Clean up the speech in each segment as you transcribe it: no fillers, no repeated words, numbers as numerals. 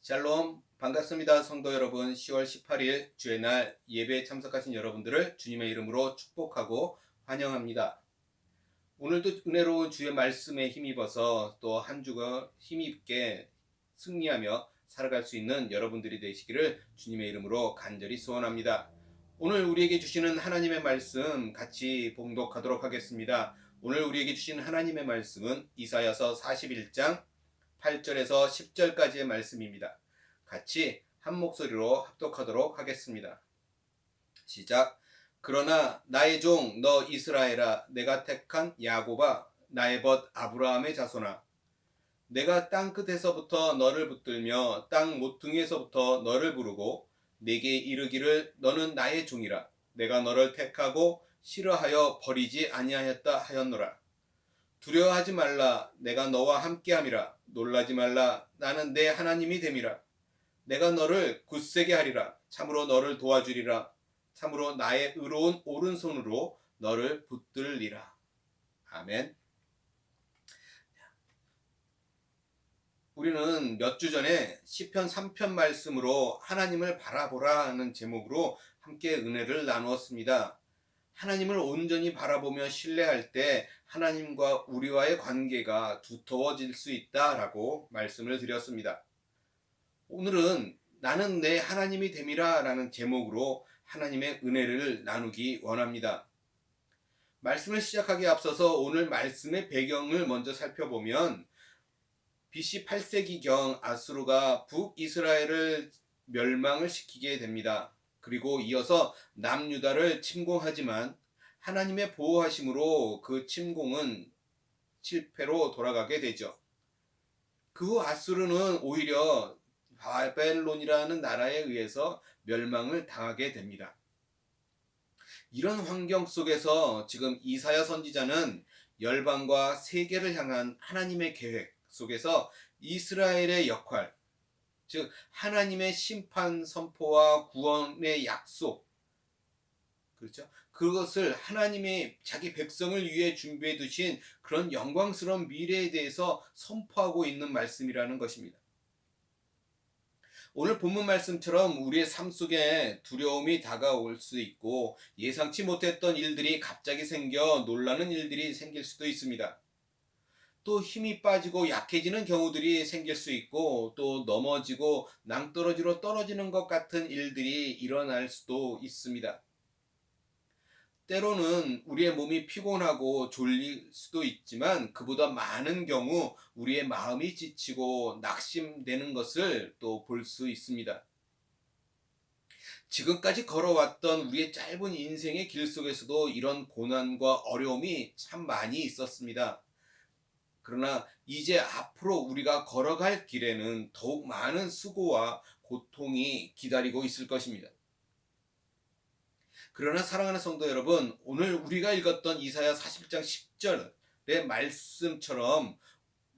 샬롬 반갑습니다. 성도 여러분, 10월 18일 주의 날 예배에 참석하신 여러분들을 주님의 이름으로 축복하고 환영합니다. 오늘도 은혜로운 주의 말씀에 힘입어서 또 한 주가 힘있게 승리하며 살아갈 수 있는 여러분들이 되시기를 주님의 이름으로 간절히 소원합니다. 오늘 우리에게 주시는 하나님의 말씀 같이 봉독하도록 하겠습니다. 오늘 우리에게 주신 하나님의 말씀은 이사야서 41장 8절에서 10절까지의 말씀입니다. 같이 한 목소리로 합독하도록 하겠습니다. 시작. 그러나 나의 종 너 이스라엘아, 내가 택한 야곱아, 나의 벗 아브라함의 자손아, 내가 땅 끝에서부터 너를 붙들며 땅 모퉁이에서부터 너를 부르고 내게 이르기를 너는 나의 종이라. 내가 너를 택하고 싫어하여 버리지 아니하였다 하였노라. 두려워하지 말라, 내가 너와 함께함이라. 놀라지 말라, 나는 내 하나님이 됨이라. 내가 너를 굳세게 하리라. 참으로 너를 도와주리라. 참으로 나의 의로운 오른손으로 너를 붙들리라. 아멘. 우리는 몇 주 전에 시편 3편 말씀으로 하나님을 바라보라 하는 제목으로 함께 은혜를 나누었습니다. 하나님을 온전히 바라보며 신뢰할 때 하나님과 우리와의 관계가 두터워질 수 있다라고 말씀을 드렸습니다. 오늘은 나는 내 하나님이 됨이라 라는 제목으로 하나님의 은혜를 나누기 원합니다. 말씀을 시작하기에 앞서서 오늘 말씀의 배경을 먼저 살펴보면 BC 8세기경 아수르가 북이스라엘을 멸망을 시키게 됩니다. 그리고 이어서 남유다를 침공하지만 하나님의 보호하심으로 그 침공은 실패로 돌아가게 되죠. 그 후 아수르는 오히려 바벨론이라는 나라에 의해서 멸망을 당하게 됩니다. 이런 환경 속에서 지금 이사야 선지자는 열방과 세계를 향한 하나님의 계획 속에서 이스라엘의 역할, 즉 하나님의 심판 선포와 구원의 약속, 그렇죠? 그것을 하나님의 자기 백성을 위해 준비해 두신 그런 영광스러운 미래에 대해서 선포하고 있는 말씀이라는 것입니다. 오늘 본문 말씀처럼 우리의 삶 속에 두려움이 다가올 수 있고 예상치 못했던 일들이 갑자기 생겨 놀라는 일들이 생길 수도 있습니다. 또 힘이 빠지고 약해지는 경우들이 생길 수 있고 또 넘어지고 낭떠러지로 떨어지는 것 같은 일들이 일어날 수도 있습니다. 때로는 우리의 몸이 피곤하고 졸릴 수도 있지만 그보다 많은 경우 우리의 마음이 지치고 낙심되는 것을 또 볼 수 있습니다. 지금까지 걸어왔던 우리의 짧은 인생의 길 속에서도 이런 고난과 어려움이 참 많이 있었습니다. 그러나 이제 앞으로 우리가 걸어갈 길에는 더욱 많은 수고와 고통이 기다리고 있을 것입니다. 그러나 사랑하는 성도 여러분, 오늘 우리가 읽었던 이사야 41장 10절의 말씀처럼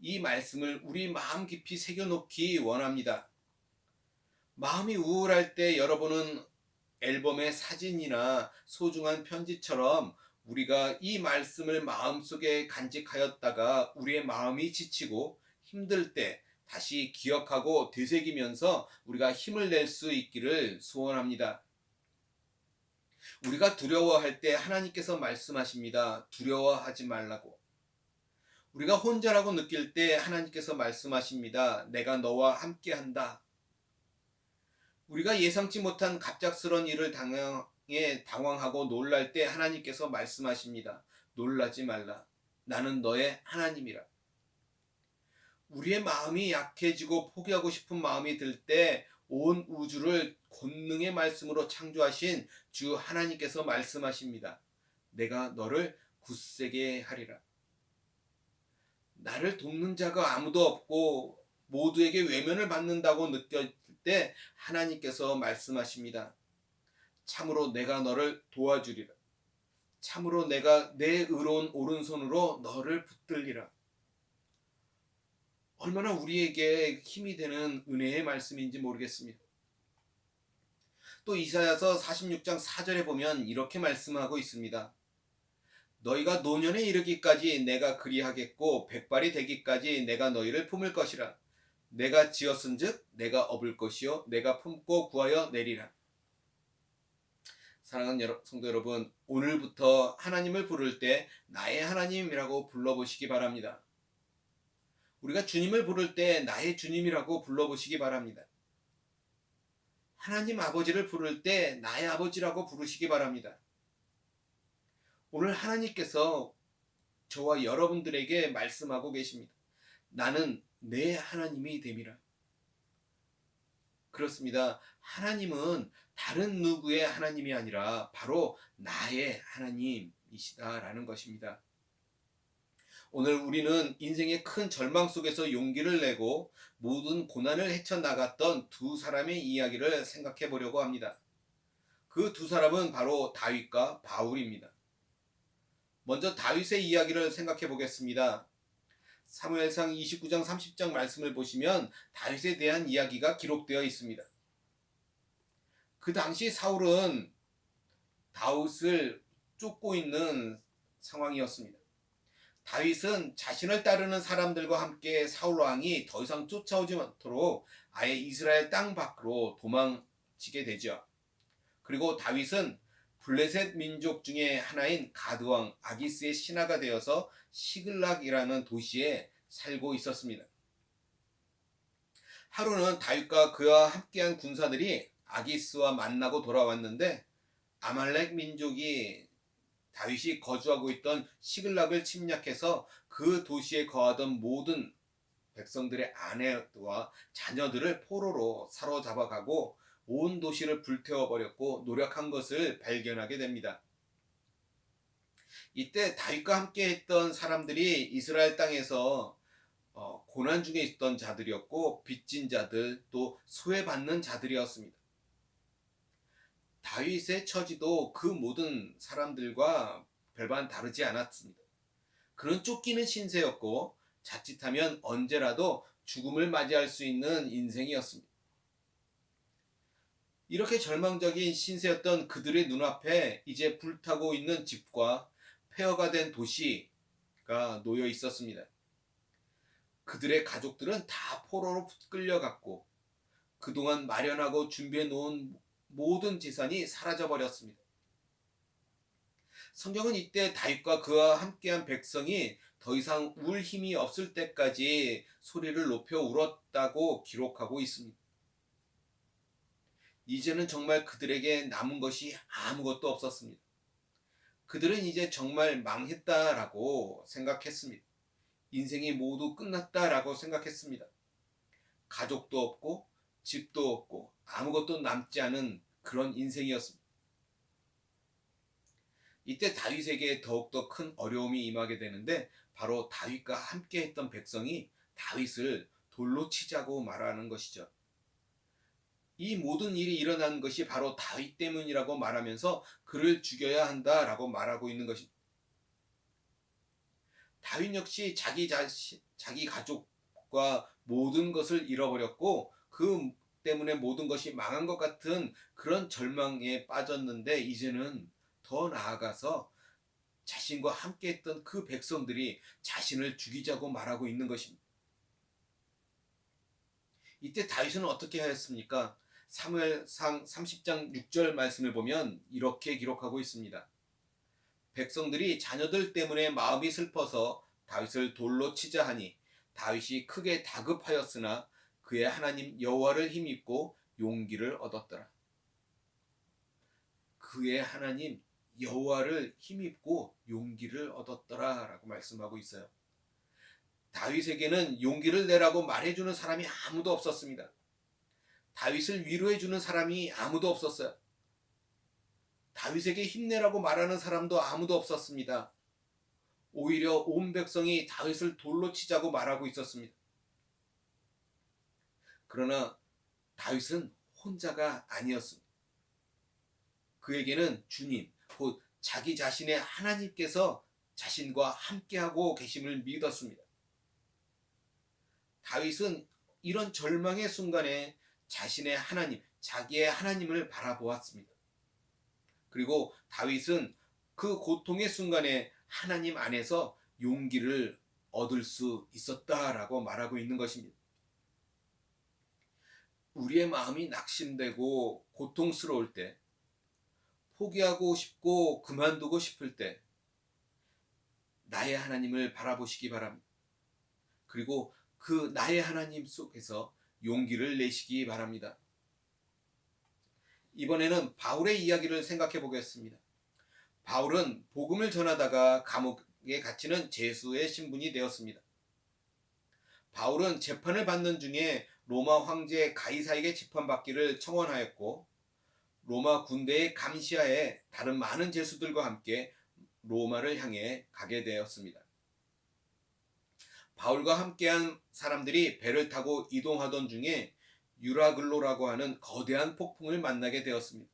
이 말씀을 우리 마음 깊이 새겨놓기 원합니다. 마음이 우울할 때 여러분은 앨범의 사진이나 소중한 편지처럼 우리가 이 말씀을 마음속에 간직하였다가 우리의 마음이 지치고 힘들 때 다시 기억하고 되새기면서 우리가 힘을 낼 수 있기를 소원합니다. 우리가 두려워할 때 하나님께서 말씀하십니다. 두려워하지 말라고. 우리가 혼자라고 느낄 때 하나님께서 말씀하십니다. 내가 너와 함께한다. 우리가 예상치 못한 갑작스러운 일을 당황하고 놀랄 때 하나님께서 말씀하십니다. 놀라지 말라. 나는 너의 하나님이라. 우리의 마음이 약해지고 포기하고 싶은 마음이 들 때 온 우주를 권능의 말씀으로 창조하신 주 하나님께서 말씀하십니다. 내가 너를 굳세게 하리라. 나를 돕는 자가 아무도 없고 모두에게 외면을 받는다고 느꼈을 때 하나님께서 말씀하십니다. 참으로 내가 너를 도와주리라. 참으로 내가 내 의로운 오른손으로 너를 붙들리라. 얼마나 우리에게 힘이 되는 은혜의 말씀인지 모르겠습니다. 또 이사야서 46장 4절에 보면 이렇게 말씀하고 있습니다. 너희가 노년에 이르기까지 내가 그리하겠고 백발이 되기까지 내가 너희를 품을 것이라. 내가 지었은즉 내가 업을 것이요 내가 품고 구하여 내리라. 사랑하는 성도 여러분, 오늘부터 하나님을 부를 때 나의 하나님이라고 불러보시기 바랍니다. 우리가 주님을 부를 때 나의 주님이라고 불러보시기 바랍니다. 하나님 아버지를 부를 때 나의 아버지라고 부르시기 바랍니다. 오늘 하나님께서 저와 여러분들에게 말씀하고 계십니다. 나는 내 하나님이 됨이라. 그렇습니다. 하나님은 다른 누구의 하나님이 아니라 바로 나의 하나님이시다라는 것입니다. 오늘 우리는 인생의 큰 절망 속에서 용기를 내고 모든 고난을 헤쳐나갔던 두 사람의 이야기를 생각해 보려고 합니다. 그 두 사람은 바로 다윗과 바울입니다. 먼저 다윗의 이야기를 생각해 보겠습니다. 사무엘상 29장 30장 말씀을 보시면 다윗에 대한 이야기가 기록되어 있습니다. 그 당시 사울은 다윗을 쫓고 있는 상황이었습니다. 다윗은 자신을 따르는 사람들과 함께 사울 왕이 더 이상 쫓아오지 않도록 아예 이스라엘 땅 밖으로 도망치게 되죠. 그리고 다윗은 블레셋 민족 중에 하나인 가드 왕 아기스의 신하가 되어서 시글락이라는 도시에 살고 있었습니다. 하루는 다윗과 그와 함께한 군사들이 아기스와 만나고 돌아왔는데 아말렉 민족이 다윗이 거주하고 있던 시글락을 침략해서 그 도시에 거하던 모든 백성들의 아내와 자녀들을 포로로 사로잡아가고 온 도시를 불태워버렸고 노력한 것을 발견하게 됩니다. 이때 다윗과 함께 했던 사람들이 이스라엘 땅에서 고난 중에 있던 자들이었고 빚진 자들 또 소외받는 자들이었습니다. 다윗의 처지도 그 모든 사람들과 별반 다르지 않았습니다. 그는 쫓기는 신세였고 자칫하면 언제라도 죽음을 맞이할 수 있는 인생이었습니다. 이렇게 절망적인 신세였던 그들의 눈앞에 이제 불타고 있는 집과 폐허가 된 도시가 놓여 있었습니다. 그들의 가족들은 다 포로로 끌려갔고 그동안 마련하고 준비해 놓은 모든 재산이 사라져 버렸습니다. 성경은 이때 다윗과 그와 함께한 백성이 더 이상 울 힘이 없을 때까지 소리를 높여 울었다고 기록하고 있습니다. 이제는 정말 그들에게 남은 것이 아무것도 없었습니다. 그들은 이제 정말 망했다라고 생각했습니다. 인생이 모두 끝났다라고 생각했습니다. 가족도 없고 집도 없고 아무것도 남지 않은 그런 인생이었습니다. 이때 다윗에게 더욱더 큰 어려움이 임하게 되는데 바로 다윗과 함께 했던 백성이 다윗을 돌로 치자고 말하는 것이죠. 이 모든 일이 일어난 것이 바로 다윗 때문이라고 말하면서 그를 죽여야 한다라고 말하고 있는 것입니다. 다윗 역시 자기 가족과 모든 것을 잃어버렸고 그 때문에 모든 것이 망한 것 같은 그런 절망에 빠졌는데 이제는 더 나아가서 자신과 함께 했던 그 백성들이 자신을 죽이자고 말하고 있는 것입니다. 이때 다윗은 어떻게 하였습니까? 사무엘상 30장 6절 말씀을 보면 이렇게 기록하고 있습니다. 백성들이 자녀들 때문에 마음이 슬퍼서 다윗을 돌로 치자 하니 다윗이 크게 다급하였으나 그의 하나님 여호와를 힘입고 용기를 얻었더라. 그의 하나님 여호와를 힘입고 용기를 얻었더라라고 말씀하고 있어요. 다윗에게는 용기를 내라고 말해주는 사람이 아무도 없었습니다. 다윗을 위로해주는 사람이 아무도 없었어요. 다윗에게 힘내라고 말하는 사람도 아무도 없었습니다. 오히려 온 백성이 다윗을 돌로 치자고 말하고 있었습니다. 그러나 다윗은 혼자가 아니었습니다. 그에게는 주님, 곧 자기 자신의 하나님께서 자신과 함께하고 계심을 믿었습니다. 다윗은 이런 절망의 순간에 자신의 하나님, 자기의 하나님을 바라보았습니다. 그리고 다윗은 그 고통의 순간에 하나님 안에서 용기를 얻을 수 있었다라고 말하고 있는 것입니다. 우리의 마음이 낙심되고 고통스러울 때, 포기하고 싶고 그만두고 싶을 때 나의 하나님을 바라보시기 바랍니다. 그리고 그 나의 하나님 속에서 용기를 내시기 바랍니다. 이번에는 바울의 이야기를 생각해 보겠습니다. 바울은 복음을 전하다가 감옥에 갇히는 죄수의 신분이 되었습니다. 바울은 재판을 받는 중에 로마 황제 가이사에게 재판받기를 청원하였고, 로마 군대의 감시하에 다른 많은 죄수들과 함께 로마를 향해 가게 되었습니다. 바울과 함께한 사람들이 배를 타고 이동하던 중에 유라글로라고 하는 거대한 폭풍을 만나게 되었습니다.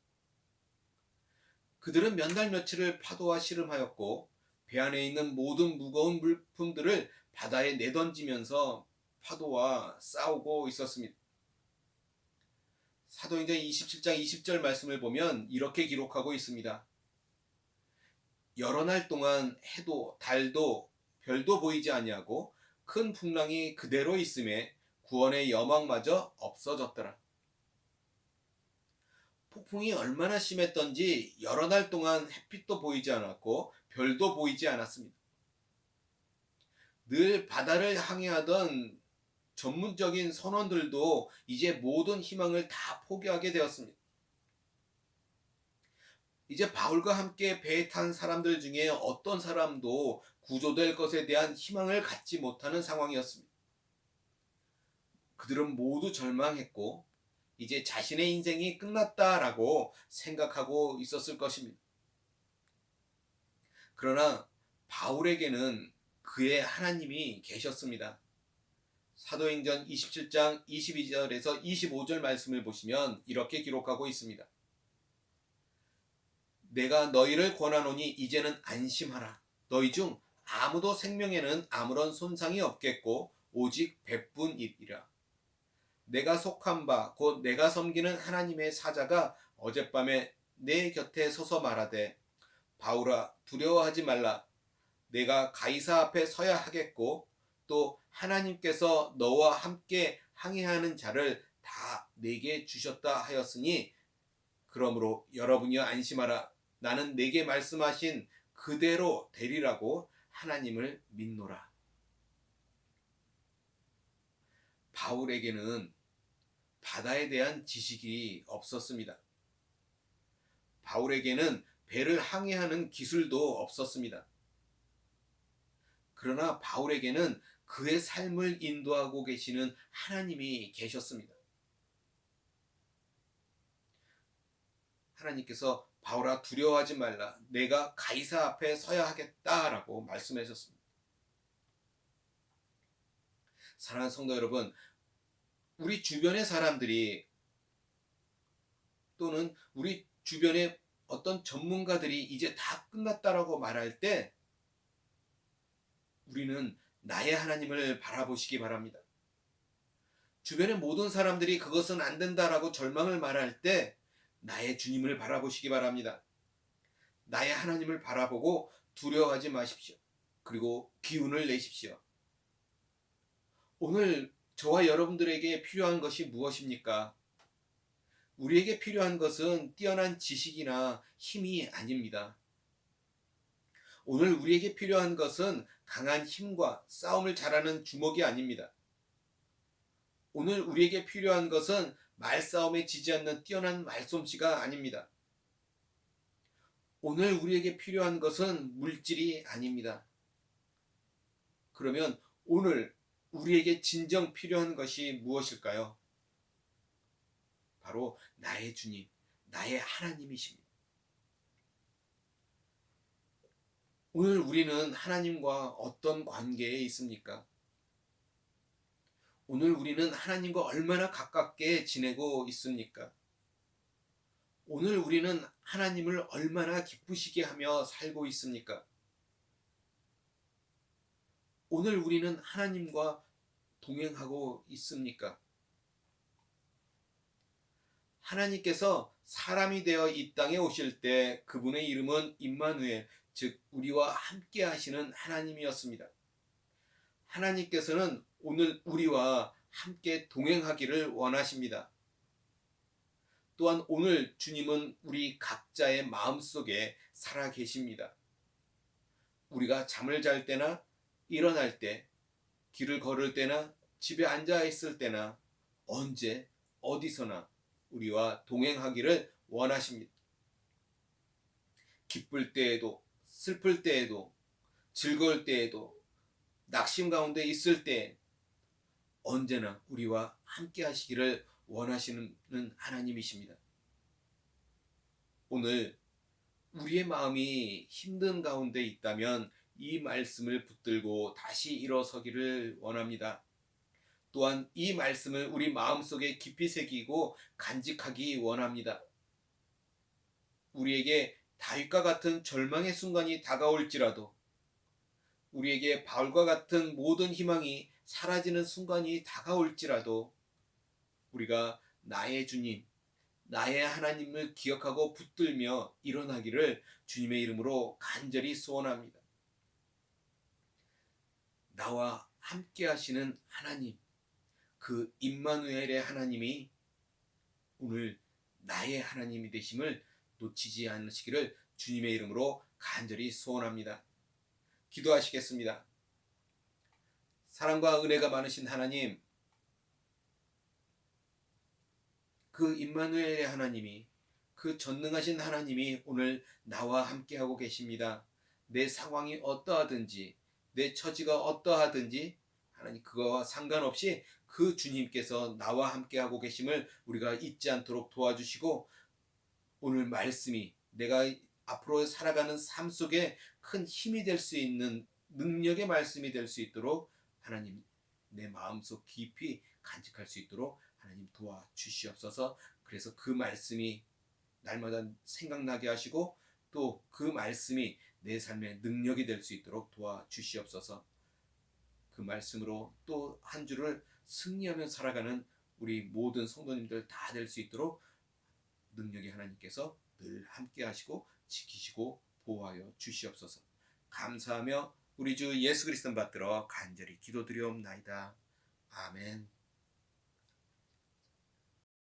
그들은 몇 날 며칠을 파도와 씨름하였고, 배 안에 있는 모든 무거운 물품들을 바다에 내던지면서 파도와 싸우고 있었습니다. 사도행전 27장 20절 말씀을 보면 이렇게 기록하고 있습니다. 여러 날 동안 해도 달도 별도 보이지 아니하고 큰 풍랑이 그대로 있음에 구원의 여망마저 없어졌더라. 폭풍이 얼마나 심했던지 여러 날 동안 햇빛도 보이지 않았고 별도 보이지 않았습니다. 늘 바다를 항해하던 전문적인 선원들도 이제 모든 희망을 다 포기하게 되었습니다. 이제 바울과 함께 배에 탄 사람들 중에 어떤 사람도 구조될 것에 대한 희망을 갖지 못하는 상황이었습니다. 그들은 모두 절망했고 이제 자신의 인생이 끝났다라고 생각하고 있었을 것입니다. 그러나 바울에게는 그의 하나님이 계셨습니다. 사도행전 27장 22절에서 25절 말씀을 보시면 이렇게 기록하고 있습니다. 내가 너희를 권하노니 이제는 안심하라. 너희 중 아무도 생명에는 아무런 손상이 없겠고 오직 배뿐이리라. 내가 속한 바 곧 내가 섬기는 하나님의 사자가 어젯밤에 내 곁에 서서 말하되 바울아 두려워하지 말라. 내가 가이사 앞에 서야 하겠고 또 하나님께서 너와 함께 항해하는 자를 다 내게 주셨다 하였으니 그러므로 여러분이여 안심하라. 나는 내게 말씀하신 그대로 되리라고 하나님을 믿노라. 바울에게는 바다에 대한 지식이 없었습니다. 바울에게는 배를 항해하는 기술도 없었습니다. 그러나 바울에게는 그의 삶을 인도하고 계시는 하나님이 계셨습니다. 하나님께서 바울아 두려워하지 말라. 내가 가이사 앞에 서야 하겠다라고 말씀하셨습니다. 사랑하는 성도 여러분, 우리 주변의 사람들이 또는 우리 주변의 어떤 전문가들이 이제 다 끝났다라고 말할 때 우리는 나의 하나님을 바라보시기 바랍니다. 주변의 모든 사람들이 그것은 안 된다라고 절망을 말할 때 나의 주님을 바라보시기 바랍니다. 나의 하나님을 바라보고 두려워하지 마십시오. 그리고 기운을 내십시오. 오늘 저와 여러분들에게 필요한 것이 무엇입니까? 우리에게 필요한 것은 뛰어난 지식이나 힘이 아닙니다. 오늘 우리에게 필요한 것은 강한 힘과 싸움을 잘하는 주먹이 아닙니다. 오늘 우리에게 필요한 것은 말싸움에 지지 않는 뛰어난 말솜씨가 아닙니다. 오늘 우리에게 필요한 것은 물질이 아닙니다. 그러면 오늘 우리에게 진정 필요한 것이 무엇일까요? 바로 나의 주님, 나의 하나님이십니다. 오늘 우리는 하나님과 어떤 관계에 있습니까? 오늘 우리는 하나님과 얼마나 가깝게 지내고 있습니까? 오늘 우리는 하나님을 얼마나 기쁘시게 하며 살고 있습니까? 오늘 우리는 하나님과 동행하고 있습니까? 하나님께서 사람이 되어 이 땅에 오실 때 그분의 이름은 임마누엘, 즉 우리와 함께 하시는 하나님이었습니다. 하나님께서는 오늘 우리와 함께 동행하기를 원하십니다. 또한 오늘 주님은 우리 각자의 마음속에 살아 계십니다. 우리가 잠을 잘 때나 일어날 때, 길을 걸을 때나 집에 앉아 있을 때나 언제 어디서나 우리와 동행하기를 원하십니다. 기쁠 때에도 슬플 때에도 즐거울 때에도 낙심 가운데 있을 때 언제나 우리와 함께 하시기를 원하시는 하나님이십니다. 오늘 우리의 마음이 힘든 가운데 있다면 이 말씀을 붙들고 다시 일어서기를 원합니다. 또한 이 말씀을 우리 마음속에 깊이 새기고 간직하기 원합니다. 우리에게 다윗과 같은 절망의 순간이 다가올지라도, 우리에게 바울과 같은 모든 희망이 사라지는 순간이 다가올지라도 우리가 나의 주님, 나의 하나님을 기억하고 붙들며 일어나기를 주님의 이름으로 간절히 소원합니다. 나와 함께 하시는 하나님, 그 임마누엘의 하나님이 오늘 나의 하나님이 되심을 놓치지 않으시기를 주님의 이름으로 간절히 소원합니다. 기도하시겠습니다. 사랑과 은혜가 많으신 하나님, 그 임마누엘의 하나님이, 그 전능하신 하나님이 오늘 나와 함께하고 계십니다. 내 상황이 어떠하든지, 내 처지가 어떠하든지 하나님 그거와 상관없이 그 주님께서 나와 함께하고 계심을 우리가 잊지 않도록 도와주시고, 오늘 말씀이 내가 앞으로 살아가는 삶 속에 큰 힘이 될 수 있는 능력의 말씀이 될 수 있도록 하나님 내 마음속 깊이 간직할 수 있도록 하나님 도와주시옵소서. 그래서 그 말씀이 날마다 생각나게 하시고 또 그 말씀이 내 삶의 능력이 될 수 있도록 도와주시옵소서. 그 말씀으로 또 한 주를 승리하며 살아가는 우리 모든 성도님들 다 될 수 있도록 능력의 하나님께서 늘 함께 하시고 지키시고 보호하여 주시옵소서. 감사하며 우리 주 예수 그리스도 받들어 간절히 기도드리옵나이다. 아멘.